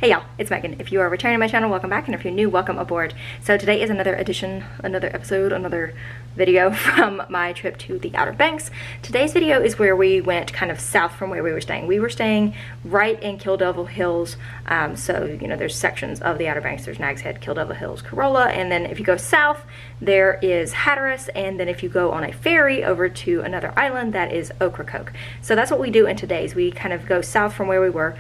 Hey y'all, it's Meaghan. If you are returning to my channel, welcome back, and if you're new, welcome aboard. So today is another episode, another video from my trip to the Outer Banks. Today's video is where we went kind of south from where we were staying. We were staying right in Kill Devil Hills, so you know there's sections of the Outer Banks. There's Nags Head, Kill Devil Hills, Corolla, and then if you go south, there is Hatteras, and then if you go on a ferry over to another island, that is Ocracoke. So that's what we do in today's. We kind of go south from where we were.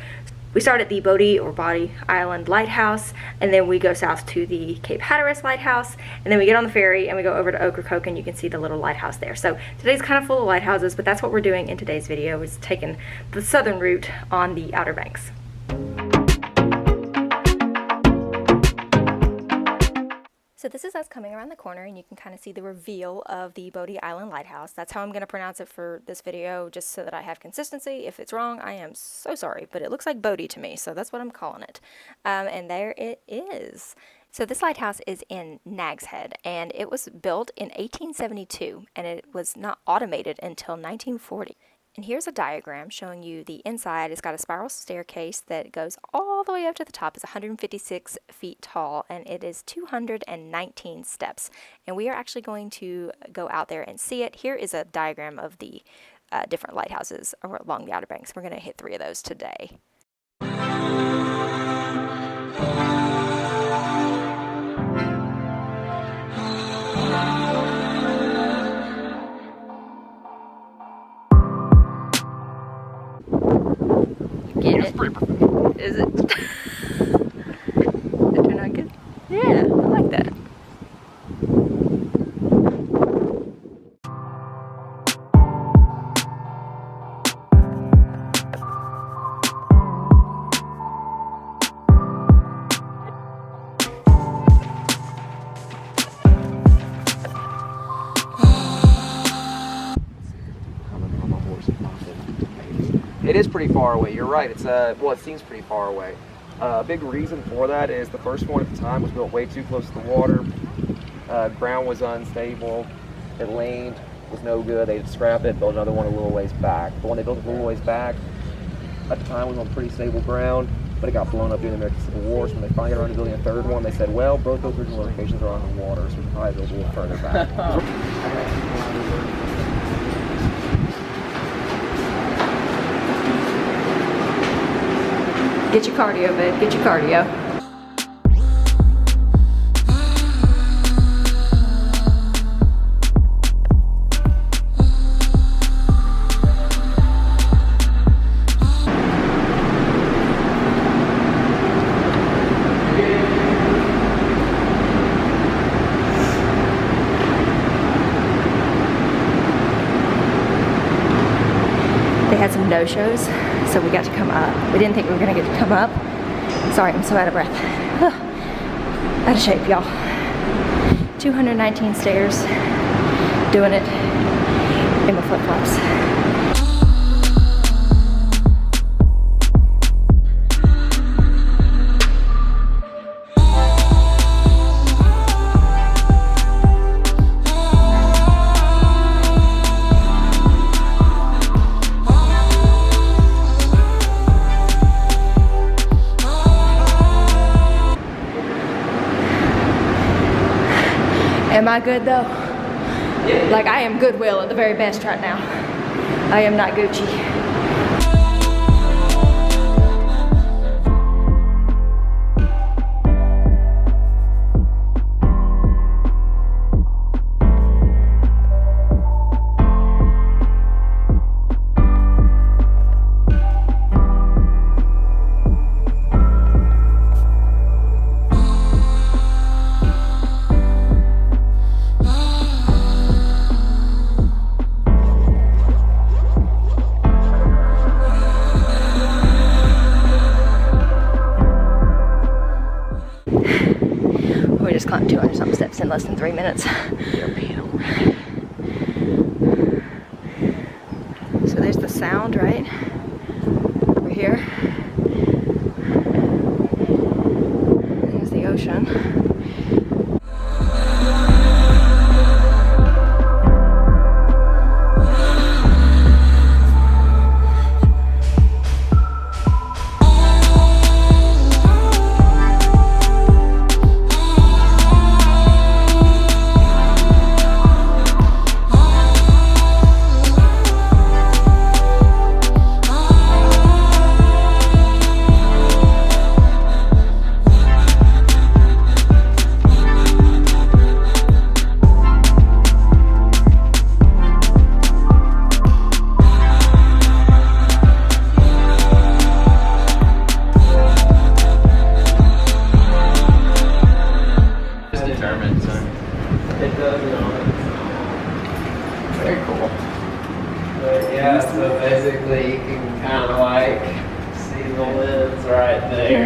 We start at the Bodie Island Lighthouse, and then we go south to the Cape Hatteras Lighthouse, and then we get on the ferry and we go over to Ocracoke, and you can see the little lighthouse there. So today's kind of full of lighthouses, but that's what we're doing in today's video, is taking the southern route on the Outer Banks. So this is us coming around the corner, and you can kind of see the reveal of the Bodie Island Lighthouse. That's how I'm going to pronounce it for this video, just so that I have consistency. If it's wrong, I am so sorry, but it looks like Bodie to me, so that's what I'm calling it. And there it is. So this lighthouse is in Nags Head, and it was built in 1872, and it was not automated until 1940. And here's a diagram showing you the inside. It's got a spiral staircase that goes all the way up to the top. It's 156 feet tall, and it is 219 steps. And we are actually going to go out there and see it. Here is a diagram of the different lighthouses along the Outer Banks. We're going to hit 3 of those today. Is it? Did it turn out good? Yeah, I like that. It is pretty far away. You're right. It's well, it seems pretty far away. A big reason for that is the first one at the time was built way too close to the water. Ground was unstable. It leaned, was no good. They scrapped it, built another one a little ways back. The one they built a little ways back at the time was on pretty stable ground, but it got blown up during the American Civil War. So when they finally got around to building a third one, they said, well, both those original locations are underwater, so we should probably build a little further back. Get your cardio, babe. Get your cardio. They had some no-shows, so we got to come up. We didn't think we were going to get to come up. Sorry, I'm so out of breath. Out of shape, y'all. 219 stairs. Doing it in my flip-flops. Am I good though? Yeah. Like, I am Goodwill at the very best right now. I am not Gucci. We just climbed 200-something steps in less than 3 minutes. So there's the sound, right? Over here. There's the ocean.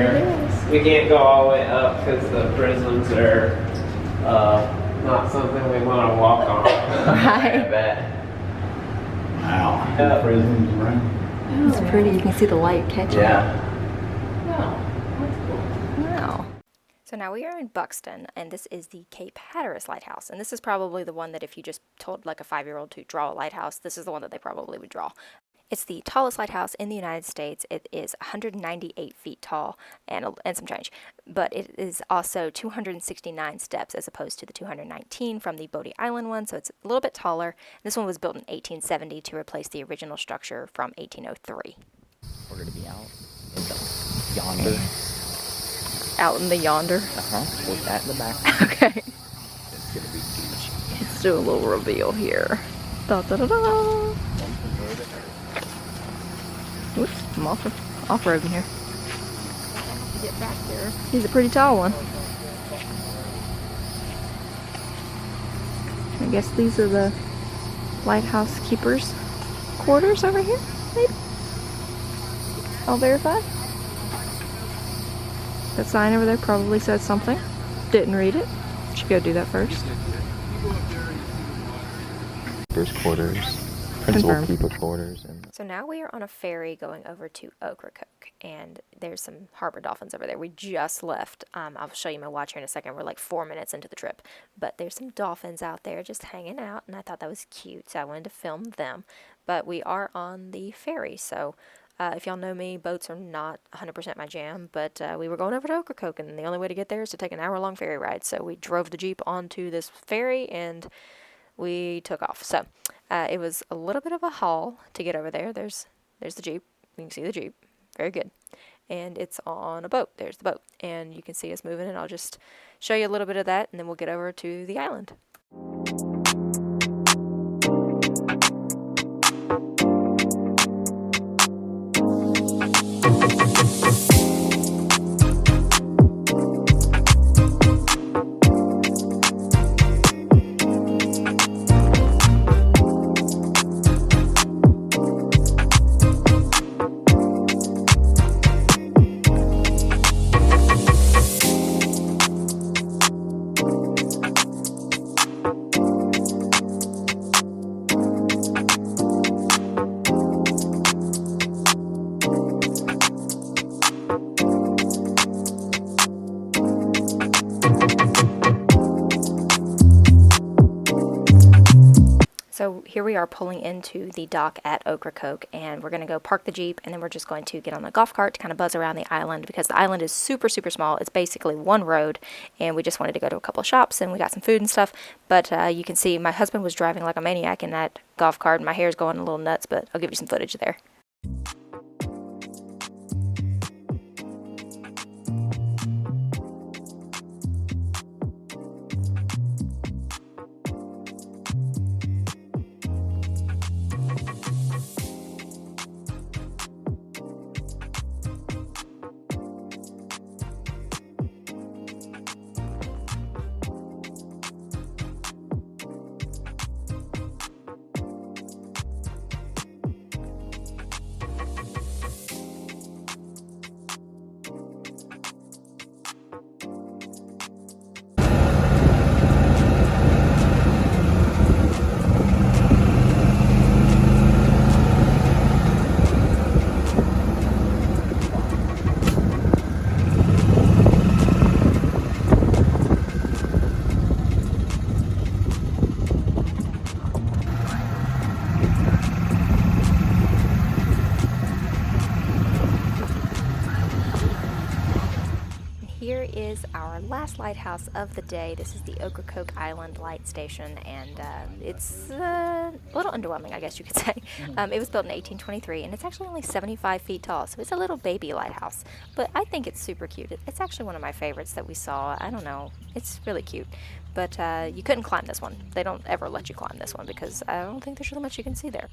there. We can't go all the way up because the prisms are not something we want to walk on. Right. I bet. Wow. Yeah. Prisms around. It's pretty. You can see the light catching it. Yeah. Wow. So now we are in Buxton, and this is the Cape Hatteras Lighthouse. And this is probably the one that if you just told like a 5-year-old to draw a lighthouse, this is the one that they probably would draw. It's the tallest lighthouse in the United States. It is 198 feet tall and some change, but it is also 269 steps as opposed to the 219 from the Bodie Island one, so it's a little bit taller. This one was built in 1870 to replace the original structure from 1803. We're going to be out in the yonder. Out in the yonder? With that in the back. Okay. It's going to be huge. Let's do a little reveal here. Da da da da! Oops, I'm off-roading here. Get back there. He's a pretty tall one. I guess these are the lighthouse keepers' quarters over here, maybe? I'll verify. That sign over there probably said something. Didn't read it. Should go do that first. Keeper's quarters. Principal Confirmed. keeper quarters. So now we are on a ferry going over to Ocracoke, and there's some harbor dolphins over there. We just left. I'll show you my watch here in a second. We're like 4 minutes into the trip, but there's some dolphins out there just hanging out, and I thought that was cute, so I wanted to film them. But we are on the ferry, so if y'all know me, boats are not 100% my jam, but we were going over to Ocracoke, and the only way to get there is to take an hour-long ferry ride. So we drove the Jeep onto this ferry, and we took off. So it was a little bit of a haul to get over there. There's the Jeep. You can see the Jeep. Very good. And it's on a boat. There's the boat. And you can see us moving, and I'll just show you a little bit of that, and then we'll get over to the island. So here we are pulling into the dock at Ocracoke, and we're going to go park the Jeep, and then we're just going to get on the golf cart to kind of buzz around the island because the island is super, super small. It's basically one road, and we just wanted to go to a couple of shops, and we got some food and stuff. But you can see my husband was driving like a maniac in that golf cart, and my hair is going a little nuts, but I'll give you some footage there. Here is our last lighthouse of the day. This is the Ocracoke Island Light Station, and it's a little underwhelming, I guess you could say. It was built in 1823, and it's actually only 75 feet tall, so it's a little baby lighthouse. But I think it's super cute. It's actually one of my favorites that we saw. I don't know. It's really cute. But you couldn't climb this one. They don't ever let you climb this one because I don't think there's really much you can see there.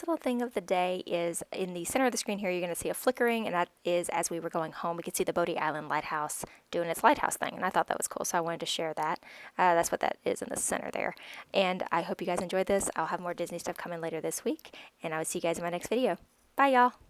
last little thing of the day is in the center of the screen here, you're going to see a flickering, and that is as we were going home. We could see the Bodie Island Lighthouse doing its lighthouse thing, and I thought that was cool, so I wanted to share that. That's what that is in the center there. And I hope you guys enjoyed this. I'll have more Disney stuff coming later this week, and I will see you guys in my next video. Bye, y'all.